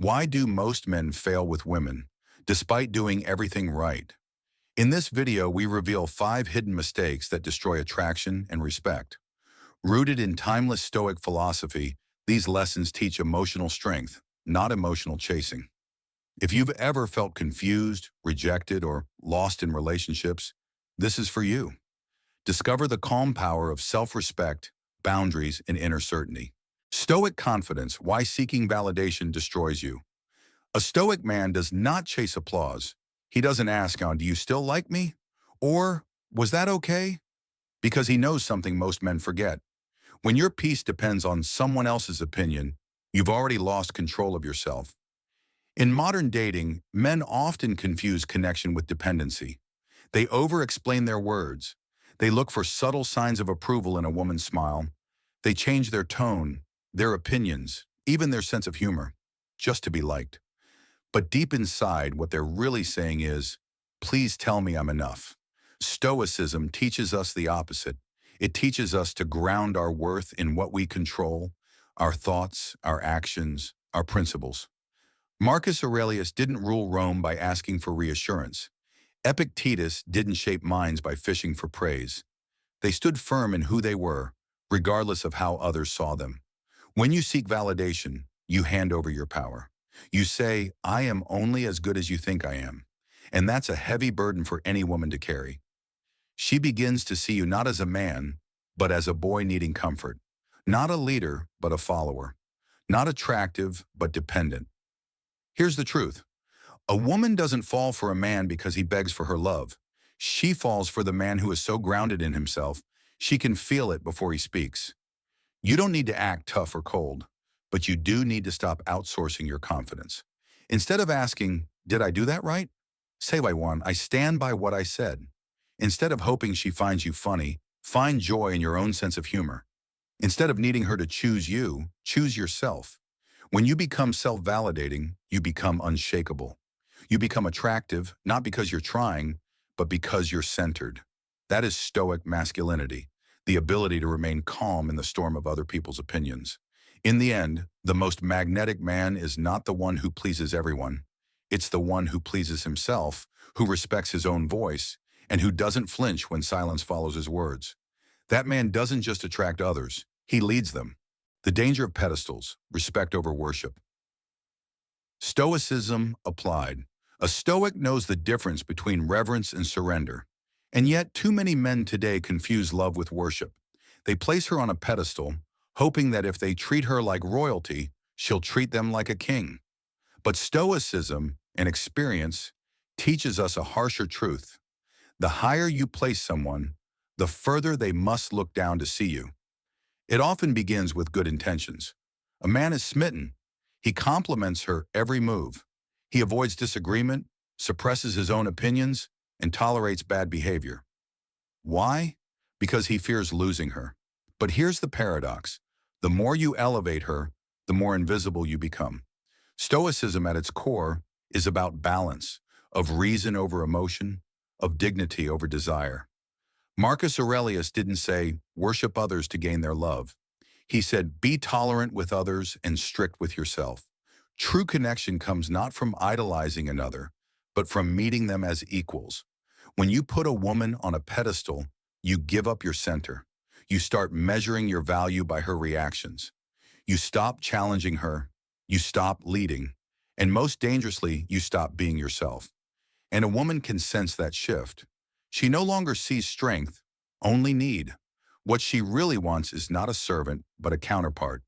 Why do most men fail with women, despite doing everything right? In this video, we reveal 5 hidden mistakes that destroy attraction and respect. Rooted in timeless Stoic philosophy, these lessons teach emotional strength, not emotional chasing. If you've ever felt confused, rejected, or lost in relationships, this is for you. Discover the calm power of self-respect, boundaries, and inner certainty. Stoic confidence, why seeking validation destroys you. A Stoic man does not chase applause. He doesn't ask do you still like me? Or, was that okay? Because he knows something most men forget. When your peace depends on someone else's opinion, you've already lost control of yourself. In modern dating, men often confuse connection with dependency. They over-explain their words. They look for subtle signs of approval in a woman's smile. They change their tone, their opinions, even their sense of humor, just to be liked. But deep inside, what they're really saying is, please tell me I'm enough. Stoicism teaches us the opposite. It teaches us to ground our worth in what we control, our thoughts, our actions, our principles. Marcus Aurelius didn't rule Rome by asking for reassurance. Epictetus didn't shape minds by fishing for praise. They stood firm in who they were, regardless of how others saw them. When you seek validation, you hand over your power. You say, I am only as good as you think I am. And that's a heavy burden for any woman to carry. She begins to see you not as a man, but as a boy needing comfort. Not a leader, but a follower. Not attractive, but dependent. Here's the truth. A woman doesn't fall for a man because he begs for her love. She falls for the man who is so grounded in himself, she can feel it before he speaks. You don't need to act tough or cold, but you do need to stop outsourcing your confidence. Instead of asking, did I do that right? Say by one, I stand by what I said. Instead of hoping she finds you funny, find joy in your own sense of humor. Instead of needing her to choose you, choose yourself. When you become self-validating, you become unshakable. You become attractive, not because you're trying, but because you're centered. That is Stoic masculinity, the ability to remain calm in the storm of other people's opinions. In the end, the most magnetic man is not the one who pleases everyone. It's the one who pleases himself, who respects his own voice, and who doesn't flinch when silence follows his words. That man doesn't just attract others, he leads them. The danger of pedestals, respect over worship. Stoicism applied. A Stoic knows the difference between reverence and surrender. And yet, too many men today confuse love with worship. They place her on a pedestal, hoping that if they treat her like royalty, she'll treat them like a king. But Stoicism and experience teaches us a harsher truth. The higher you place someone, the further they must look down to see you. It often begins with good intentions. A man is smitten. He compliments her every move. He avoids disagreement, suppresses his own opinions, and tolerates bad behavior. Why? Because he fears losing her. But here's the paradox. The more you elevate her, the more invisible you become. Stoicism at its core is about balance, of reason over emotion, of dignity over desire. Marcus Aurelius didn't say, worship others to gain their love. He said, be tolerant with others and strict with yourself. True connection comes not from idolizing another, but from meeting them as equals. When you put a woman on a pedestal, you give up your center. You start measuring your value by her reactions. You stop challenging her. You stop leading. And most dangerously, you stop being yourself. And a woman can sense that shift. She no longer sees strength, only need. What she really wants is not a servant, but a counterpart.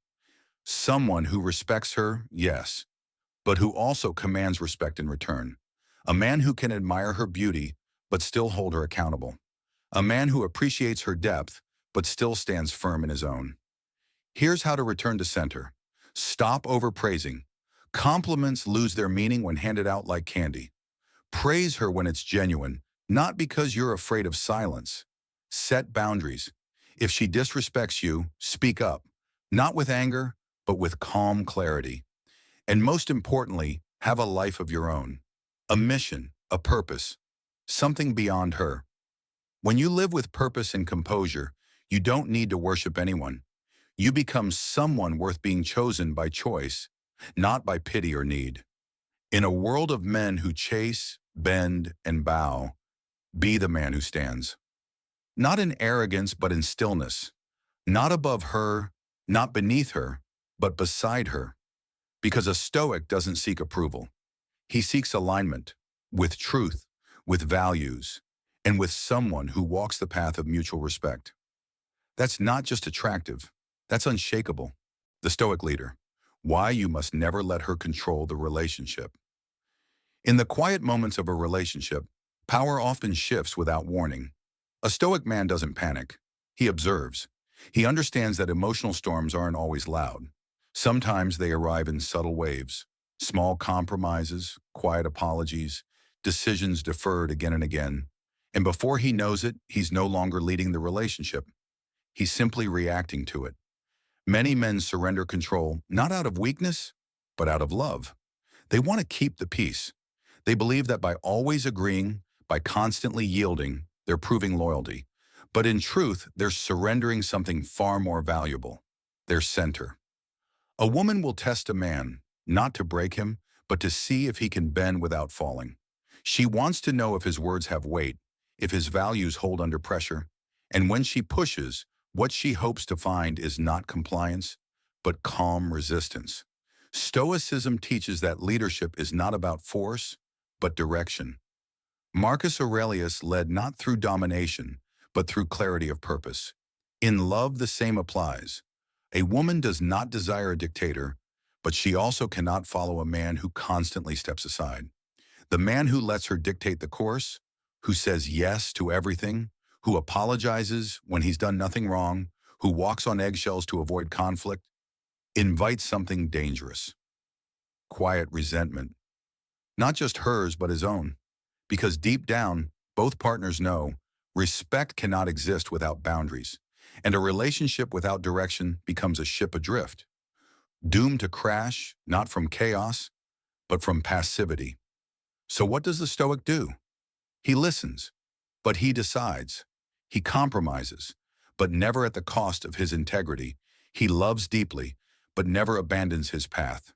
Someone who respects her, yes, but who also commands respect in return. A man who can admire her beauty, but still hold her accountable. A man who appreciates her depth, but still stands firm in his own. Here's how to return to center. Stop overpraising. Compliments lose their meaning when handed out like candy. Praise her when it's genuine, not because you're afraid of silence. Set boundaries. If she disrespects you, speak up, not with anger, but with calm clarity. And most importantly, have a life of your own. A mission, a purpose, something beyond her. When you live with purpose and composure, you don't need to worship anyone. You become someone worth being chosen by choice, not by pity or need. In a world of men who chase, bend, and bow, be the man who stands. Not in arrogance, but in stillness. Not above her, not beneath her, but beside her. Because a Stoic doesn't seek approval. He seeks alignment with truth, with values, and with someone who walks the path of mutual respect. That's not just attractive, that's unshakable. The Stoic leader. Why you must never let her control the relationship. In the quiet moments of a relationship, power often shifts without warning. A Stoic man doesn't panic. He observes. He understands that emotional storms aren't always loud. Sometimes they arrive in subtle waves, small compromises, quiet apologies, decisions deferred again and again. And before he knows it, he's no longer leading the relationship. He's simply reacting to it. Many men surrender control, not out of weakness, but out of love. They want to keep the peace. They believe that by always agreeing, by constantly yielding, they're proving loyalty. But in truth, they're surrendering something far more valuable, their center. A woman will test a man, not to break him, but to see if he can bend without falling. She wants to know if his words have weight, if his values hold under pressure. And when she pushes, what she hopes to find is not compliance, but calm resistance. Stoicism teaches that leadership is not about force, but direction. Marcus Aurelius led not through domination, but through clarity of purpose. In love, the same applies. A woman does not desire a dictator, but she also cannot follow a man who constantly steps aside. The man who lets her dictate the course, who says yes to everything, who apologizes when he's done nothing wrong, who walks on eggshells to avoid conflict, invites something dangerous. Quiet resentment. Not just hers, but his own. Because deep down, both partners know respect cannot exist without boundaries, and a relationship without direction becomes a ship adrift, doomed to crash, not from chaos, but from passivity. So what does the Stoic do? He listens, but he decides. He compromises, but never at the cost of his integrity. He loves deeply, but never abandons his path.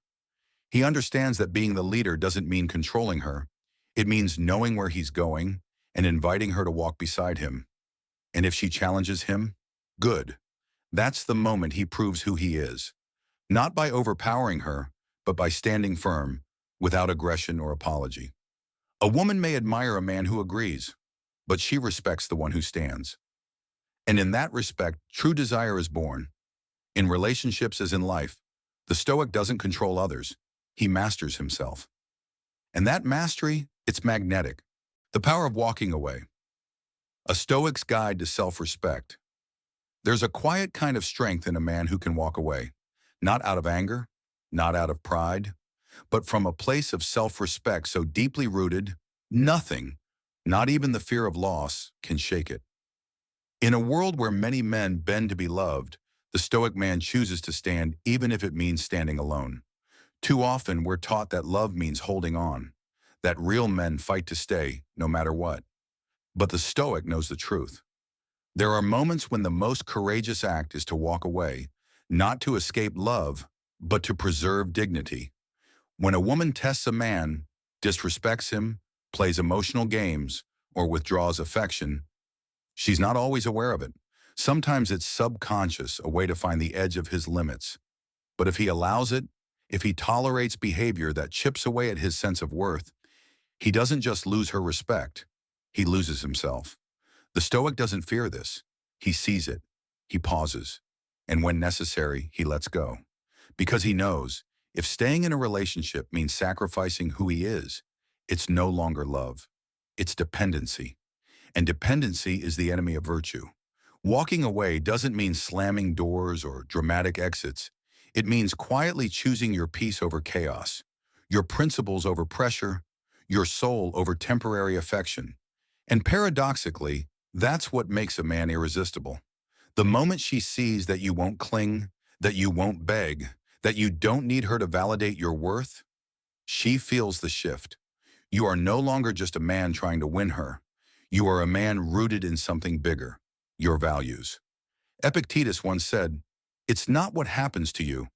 He understands that being the leader doesn't mean controlling her. It means knowing where he's going and inviting her to walk beside him. And if she challenges him, good. That's the moment he proves who he is. Not by overpowering her, but by standing firm, without aggression or apology. A woman may admire a man who agrees, but she respects the one who stands. And in that respect, true desire is born. In relationships as in life, the Stoic doesn't control others. He masters himself. And that mastery, it's magnetic. The power of walking away. A Stoic's guide to self-respect. There's a quiet kind of strength in a man who can walk away, not out of anger, not out of pride, but from a place of self-respect so deeply rooted, nothing, not even the fear of loss, can shake it. In a world where many men bend to be loved, the Stoic man chooses to stand even if it means standing alone. Too often, we're taught that love means holding on, that real men fight to stay, no matter what. But the Stoic knows the truth. There are moments when the most courageous act is to walk away, not to escape love, but to preserve dignity. When a woman tests a man, disrespects him, plays emotional games, or withdraws affection, she's not always aware of it. Sometimes it's subconscious, a way to find the edge of his limits. But if he allows it, if he tolerates behavior that chips away at his sense of worth, he doesn't just lose her respect, he loses himself. The Stoic doesn't fear this. He sees it. He pauses. And when necessary, he lets go. Because he knows, if staying in a relationship means sacrificing who he is, it's no longer love. It's dependency. And dependency is the enemy of virtue. Walking away doesn't mean slamming doors or dramatic exits. It means quietly choosing your peace over chaos, your principles over pressure, your soul over temporary affection. And paradoxically, that's what makes a man irresistible. The moment she sees that you won't cling, that you won't beg, that you don't need her to validate your worth, she feels the shift. You are no longer just a man trying to win her. You are a man rooted in something bigger, your values. Epictetus once said, "It's not what happens to you,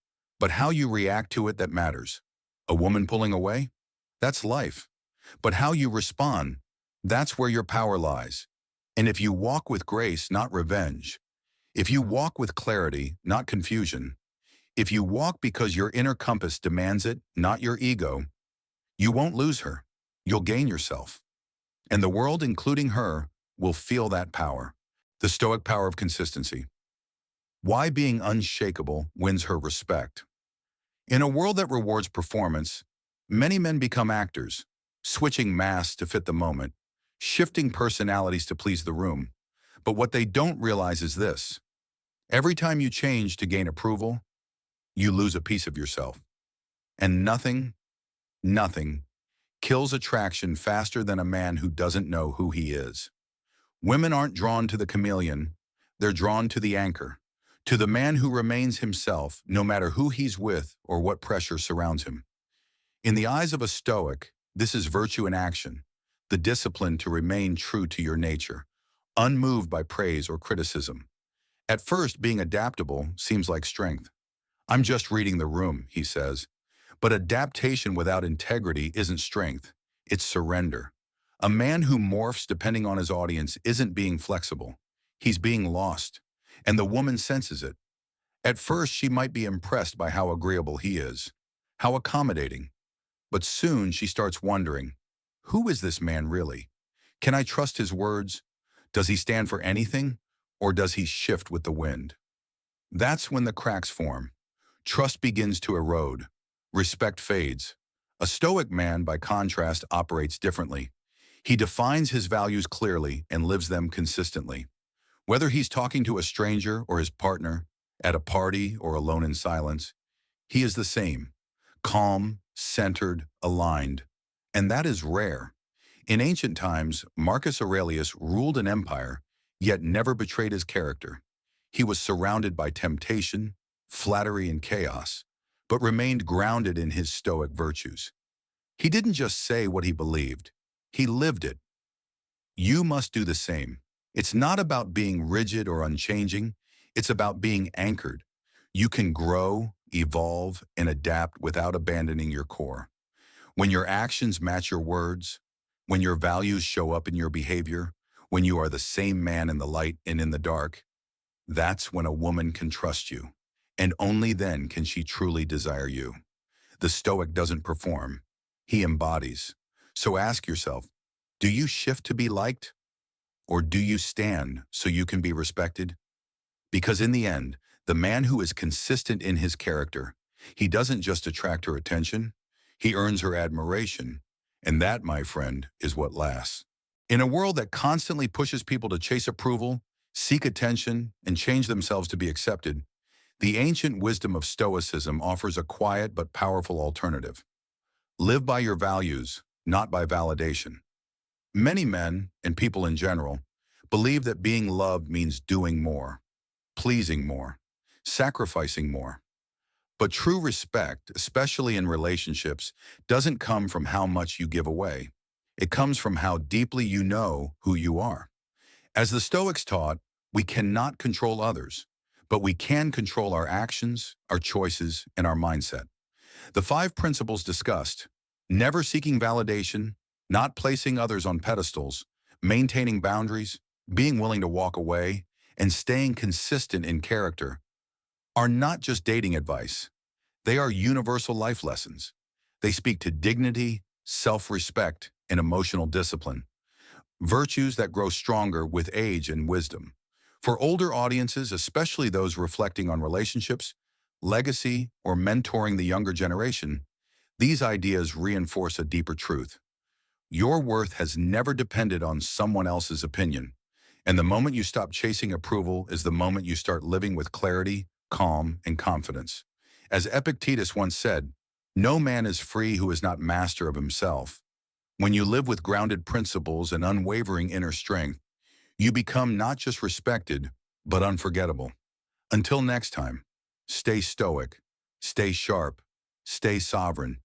but how you react to it that matters. A woman pulling away? That's life. But how you respond, that's where your power lies. And if you walk with grace, not revenge, if you walk with clarity, not confusion, if you walk because your inner compass demands it, not your ego, you won't lose her. You'll gain yourself. And the world, including her, will feel that power. The Stoic power of consistency. Why being unshakable wins her respect. In a world that rewards performance, many men become actors, switching masks to fit the moment, shifting personalities to please the room. But what they don't realize is this. Every time you change to gain approval, you lose a piece of yourself. And nothing kills attraction faster than a man who doesn't know who he is. Women aren't drawn to the chameleon, they're drawn to the anchor, to the man who remains himself no matter who he's with or what pressure surrounds him. In the eyes of a Stoic, this is virtue in action, the discipline to remain true to your nature, unmoved by praise or criticism. At first, being adaptable seems like strength. I'm just reading the room, he says. But adaptation without integrity isn't strength, it's surrender. A man who morphs depending on his audience isn't being flexible. He's being lost. And the woman senses it. At first, she might be impressed by how agreeable he is, how accommodating. But soon she starts wondering, who is this man really? Can I trust his words? Does he stand for anything? Or does he shift with the wind? That's when the cracks form. Trust begins to erode. Respect fades. A Stoic man, by contrast, operates differently. He defines his values clearly and lives them consistently. Whether he's talking to a stranger or his partner, at a party or alone in silence, he is the same, calm, centered, aligned. And that is rare. In ancient times, Marcus Aurelius ruled an empire, yet never betrayed his character. He was surrounded by temptation, flattery, and chaos, but remained grounded in his Stoic virtues. He didn't just say what he believed, he lived it. You must do the same. It's not about being rigid or unchanging, it's about being anchored. You can grow, evolve, and adapt without abandoning your core. When your actions match your words, when your values show up in your behavior, when you are the same man in the light and in the dark, that's when a woman can trust you. And only then can she truly desire you. The Stoic doesn't perform, he embodies. So ask yourself, do you shift to be liked? Or do you stand so you can be respected? Because in the end, the man who is consistent in his character, he doesn't just attract her attention, he earns her admiration. And that, my friend, is what lasts. In a world that constantly pushes people to chase approval, seek attention, and change themselves to be accepted, the ancient wisdom of Stoicism offers a quiet but powerful alternative. Live by your values, not by validation. Many men, and people in general, believe that being loved means doing more, pleasing more, sacrificing more. But true respect, especially in relationships, doesn't come from how much you give away. It comes from how deeply you know who you are. As the Stoics taught, we cannot control others, but we can control our actions, our choices, and our mindset. The 5 principles discussed, never seeking validation, not placing others on pedestals, maintaining boundaries, being willing to walk away, and staying consistent in character, are not just dating advice. They are universal life lessons. They speak to dignity, self-respect, and emotional discipline, virtues that grow stronger with age and wisdom. For older audiences, especially those reflecting on relationships, legacy, or mentoring the younger generation, these ideas reinforce a deeper truth. Your worth has never depended on someone else's opinion, and the moment you stop chasing approval is the moment you start living with clarity, calm, and confidence. As Epictetus once said, no man is free who is not master of himself. When you live with grounded principles and unwavering inner strength, you become not just respected, but unforgettable. Until next time, stay stoic, stay sharp, stay sovereign,